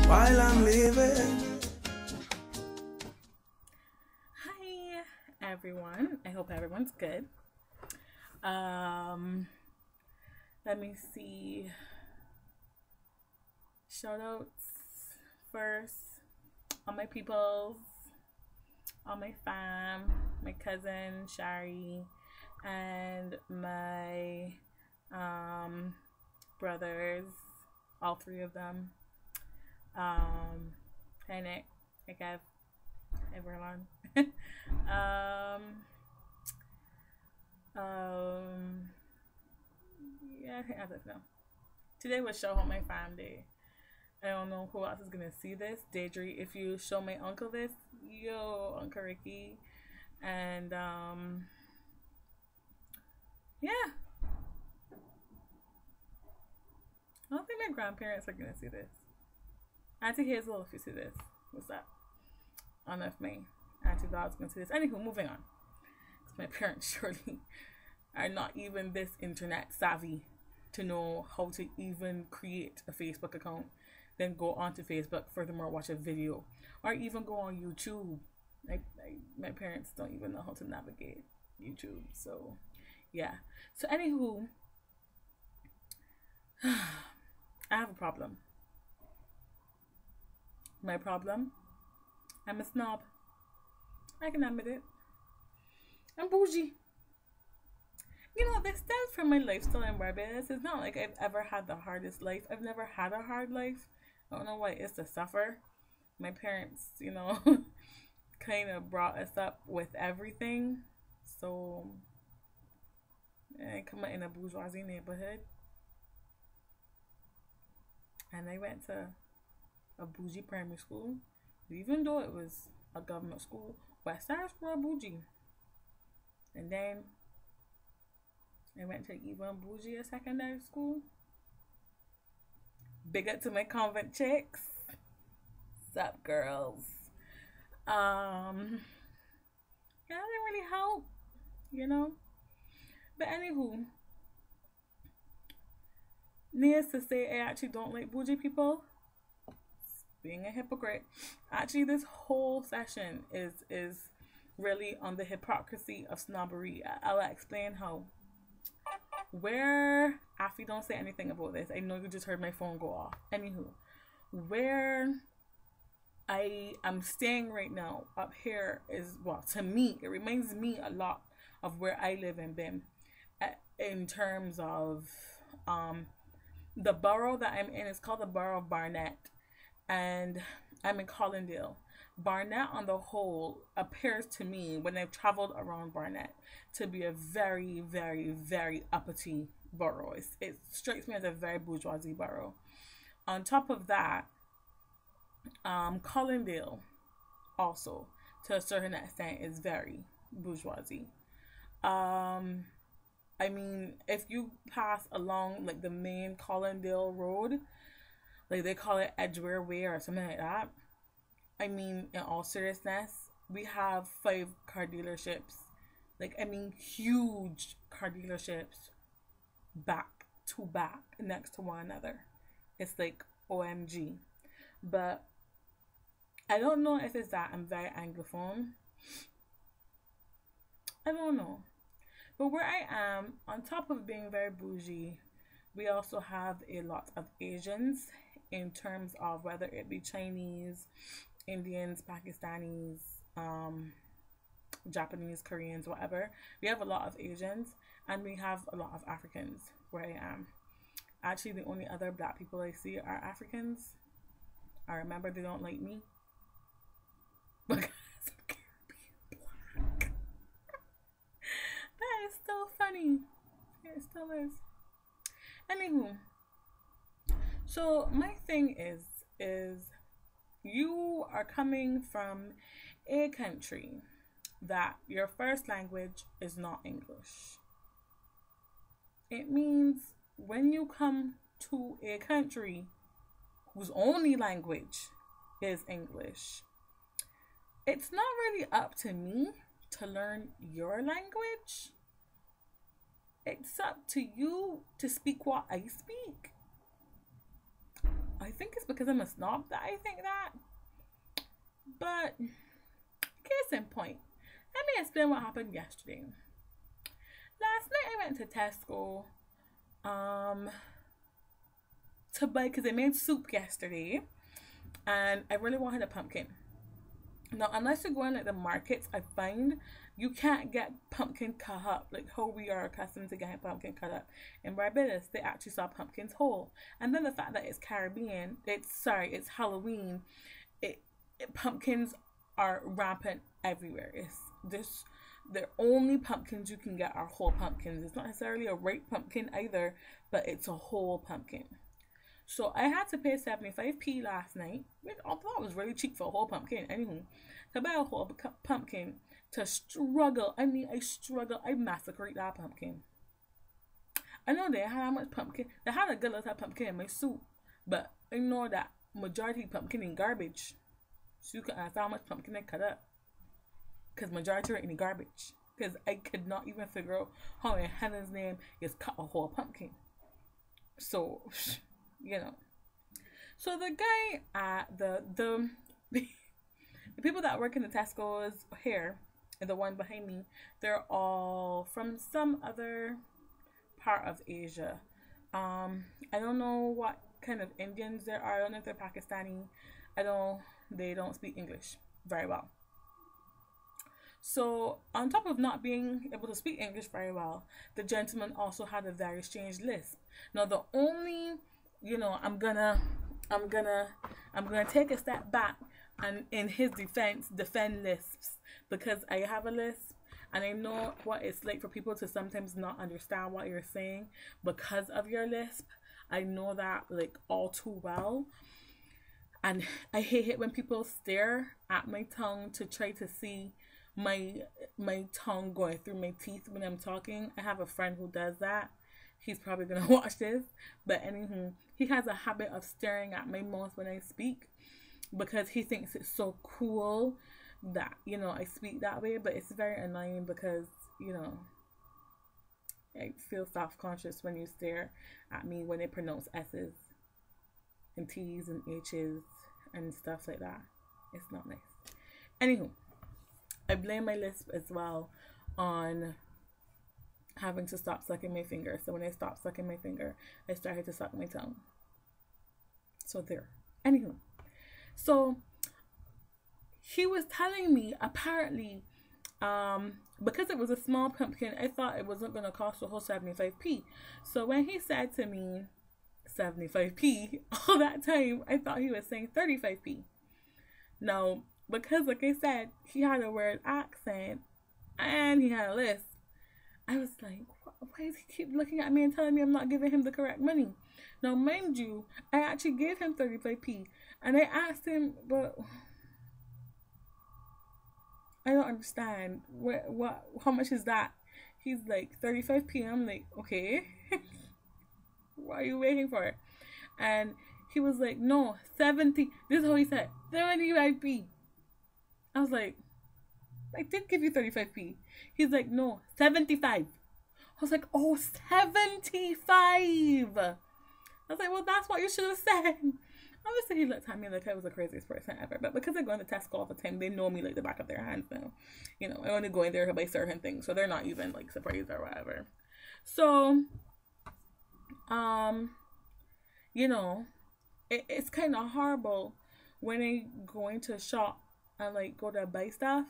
while I'm living. Hi everyone, I hope everyone's good. Let me see. Shout outs first. All my peoples, all my fam, my cousin Shari, and my brothers, all three of them. Hi Nick, hi Kev, hi Verlon. Yeah, I think that's it now. Today was Show Home My Fam Day. I don't know who else is gonna see this. Daedry, if you show my uncle this, yo, Uncle Ricky. And yeah. I don't think my grandparents are gonna see this. Auntie Hazel, if you see this, what's up? I don't know if my Auntie Dog's gonna see this. Anywho, moving on. Because my parents surely are not even this internet savvy to know how to even create a Facebook account, then go onto Facebook, furthermore watch a video, or even go on YouTube. Like my parents don't even know how to navigate YouTube. So yeah. So anywho, I have a problem. My problem? I'm a snob. I can admit it. I'm bougie. You know, this stems from my lifestyle in Barbados. It's not like I've ever had the hardest life. I've never had a hard life. I don't know what it is to suffer. My parents, you know, kind of brought us up with everything. So, I come out in a bourgeoisie neighborhood. And I went to a bougie primary school. Even though it was a government school, West Side School bougie. And then I went to even bougie secondary school. Big up to my convent chicks. Sup, girls? Yeah, it didn't really help, you know. But anywho, needless to say, I actually don't like bougie people. Being a hypocrite. Actually, this whole session is really on the hypocrisy of snobbery. I'll explain how. Where, Afi, don't say anything about this. I know you just heard my phone go off. Anywho, where I am staying right now up here is, well, to me, it reminds me a lot of where I live in BIM in terms of the borough that I'm in is called the borough of Barnet, and I'm in Collindale. Barnet on the whole appears to me, when I've traveled around Barnet, to be a very, very, very uppity borough. It strikes me as a very bourgeoisie borough. On top of that, Collindale also, to a certain extent, is very bourgeoisie. I mean, if you pass along like the main Collindale road, like they call it Edgware Way or something like that, I mean, in all seriousness, we have 5 car dealerships. Like, I mean, huge car dealerships back to back next to one another. It's like OMG. But I don't know if it's that I'm very Anglophone. I don't know. But where I am, on top of being very bougie, we also have a lot of Asians in terms of whether it be Chinese, Indians, Pakistanis, Japanese, Koreans, whatever. We have a lot of Asians, and we have a lot of Africans where I am. Actually, the only other black people I see are Africans. I remember they don't like me because I'm Caribbean black. That is so funny. It still is. Anywho, so my thing is you are coming from a country that your first language is not English. It means when you come to a country whose only language is English, it's not really up to me to learn your language. It's up to you to speak what I speak. I think it's because I'm a snob that I think that. But case in point, let me explain what happened yesterday. Last night I went to Tesco to buy, because they made soup yesterday, and I really wanted a pumpkin. Now, unless you go in like the markets, I find you can't get pumpkin cut up like how we are accustomed to getting pumpkin cut up. In Barbados, they actually saw pumpkins whole. And then the fact that it's Caribbean, it's Halloween, pumpkins are rampant everywhere. It's this, the only pumpkins you can get are whole pumpkins. It's not necessarily a ripe pumpkin either, but it's a whole pumpkin. So I had to pay 75p last night, which I thought was really cheap for a whole pumpkin. Anywho, to buy a whole pumpkin, to struggle. I mean, I struggle. I massacred that pumpkin. I know they had how much pumpkin. They had a good little pumpkin in my soup, but I know that majority pumpkin in garbage. So you can ask how much pumpkin I cut up, because majority are in garbage. Because I could not even figure out how in heaven's name is cut a whole pumpkin. So, you know. So the guy at the people that work in the Tesco's here, and the one behind me, they're all from some other part of Asia. I don't know what kind of Indians there are. I don't know if they're Pakistani. They don't speak English very well. So on top of not being able to speak English very well, the gentleman also had a very strange lisp. Now the only, I'm gonna take a step back and in his defense defend lisps, because I have a lisp and I know what it's like for people to sometimes not understand what you're saying because of your lisp. I know that like all too well. And I hate it when people stare at my tongue to try to see my tongue going through my teeth when I'm talking. I have a friend who does that. He's probably gonna watch this, but anywho, he has a habit of staring at my mouth when I speak, because he thinks it's so cool that I speak that way. But it's very annoying because I feel self-conscious when you stare at me when they pronounce S's and T's and H's and stuff like that. It's not nice. Anywho, I blame my lisp as well on having to stop sucking my finger. So when I stopped sucking my finger, I started to suck my tongue. So there. Anywho, so he was telling me apparently, because it was a small pumpkin, I thought it wasn't going to cost a whole 75p. So when he said to me 75p, all that time I thought he was saying 35p. Now, because like I said, he had a weird accent and he had a lisp, I was like, why does he keep looking at me and telling me I'm not giving him the correct money? Now, mind you, I actually gave him 35p, and I asked him, but I don't understand. How much is that? He's like, 35p. I'm like, okay. What are you waiting for? And he was like, no, 70. This is how he said, 75p. I was like, I did give you 35p. He's like, no, 75. I was like, oh, 75. I was like, well, that's what you should have said. Obviously, he looked at me like I was the craziest person ever. But because I go into Tesco all the time, they know me like the back of their hands now. I only go in there to buy certain things, so they're not even like surprised or whatever. So, it's kind of horrible when I go into a shop and like go to buy stuff,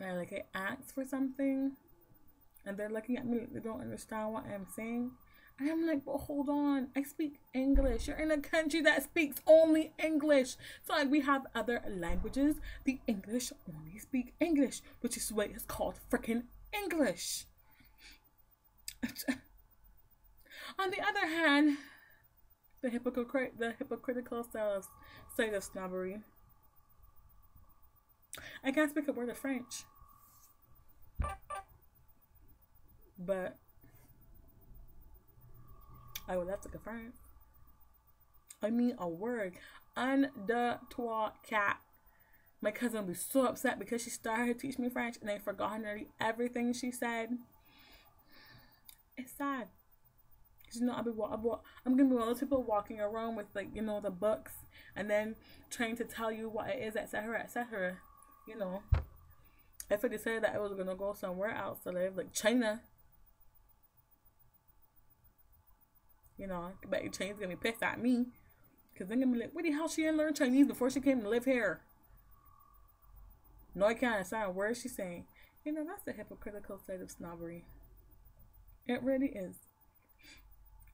and like I ask for something, and they're looking at me like they don't understand what I'm saying. And I'm like, but hold on, I speak English. You're in a country that speaks only English. So like we have other languages. The English only speak English, which is why it's called freaking English. On the other hand, the hypocritical side of snobbery, I can't speak a word of French, but I would love to go French. I mean a word. Un, deux, trois, quatre. My cousin was so upset because she started to teach me French and I forgot nearly everything she said. It's sad. Cause you know, I'm gonna be one of those people walking around with like, you know, the books and then trying to tell you what it is, etc., etc. You know, if I decided that I was gonna go somewhere else to live, like China, you know, I bet China's gonna be pissed at me, cause they're gonna be like, "What the hell? She didn't learn Chinese before she came to live here." No, I can't understand. Where is she saying? You know, that's the hypocritical side of snobbery. It really is.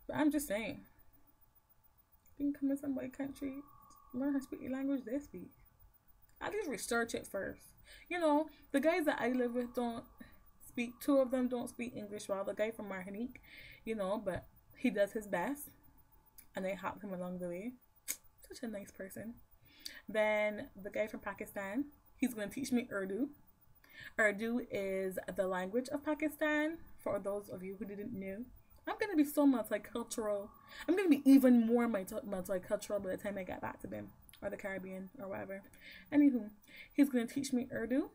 But I'm just saying, you can come in some white country, learn how to speak the language they speak. At least research it first. You know, the guys that I live with don't speak, two of them don't speak English well. The guy from Martinique, you know, but he does his best. And I help him along the way. Such a nice person. Then the guy from Pakistan, he's going to teach me Urdu. Urdu is the language of Pakistan, for those of you who didn't know. I'm going to be so multicultural. I'm going to be even more multicultural by the time I get back to them, or the Caribbean, or whatever. Anywho, he's going to teach me Urdu,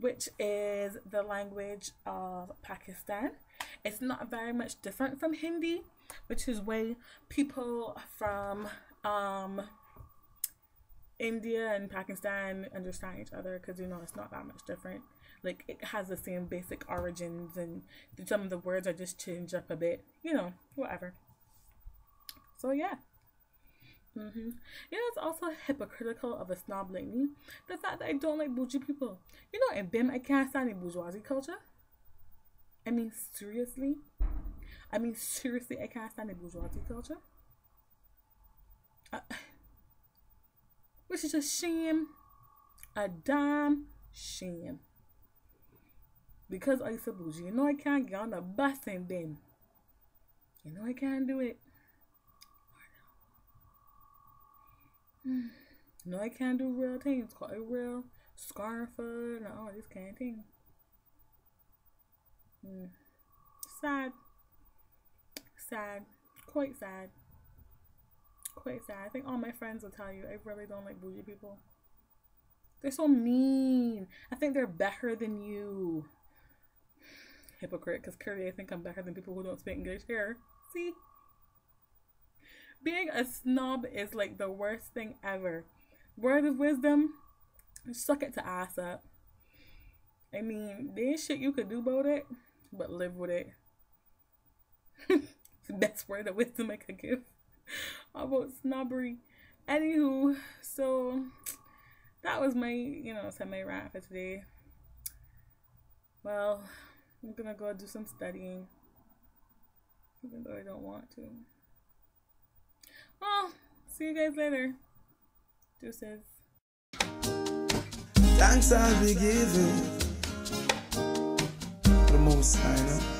which is the language of Pakistan. It's not very much different from Hindi, which is why people from India and Pakistan understand each other, because, you know, it's not that much different. Like, it has the same basic origins, and some of the words are just changed up a bit, you know, whatever. So yeah. You know, it's also hypocritical of a snob like me, the fact that I don't like bougie people. You know, in BIM, I can't stand the bourgeoisie culture. I mean, seriously, I can't stand the bourgeoisie culture. Which is a shame. A damn shame. Because I used to bougie. You know, I can't get on the bus and BIM. You know, I can't do it. No, I can't do real things. Call it real scarf and all this kind of thing. Sad. Quite sad. I think all my friends will tell you I really don't like bougie people. They're so mean. I think they're better than you. Hypocrite, because clearly I think I'm better than people who don't speak English here. See? Being a snob is like the worst thing ever. Word of wisdom, suck it to ass up. I mean, there ain't shit you could do about it, but live with it. It's the best word of wisdom I could give about snobbery. Anywho, so that was my, you know, semi-rant for today. Well, I'm gonna go do some studying, even though I don't want to. Well, see you guys later. Deuces. Thanks I'll be giving the most I know.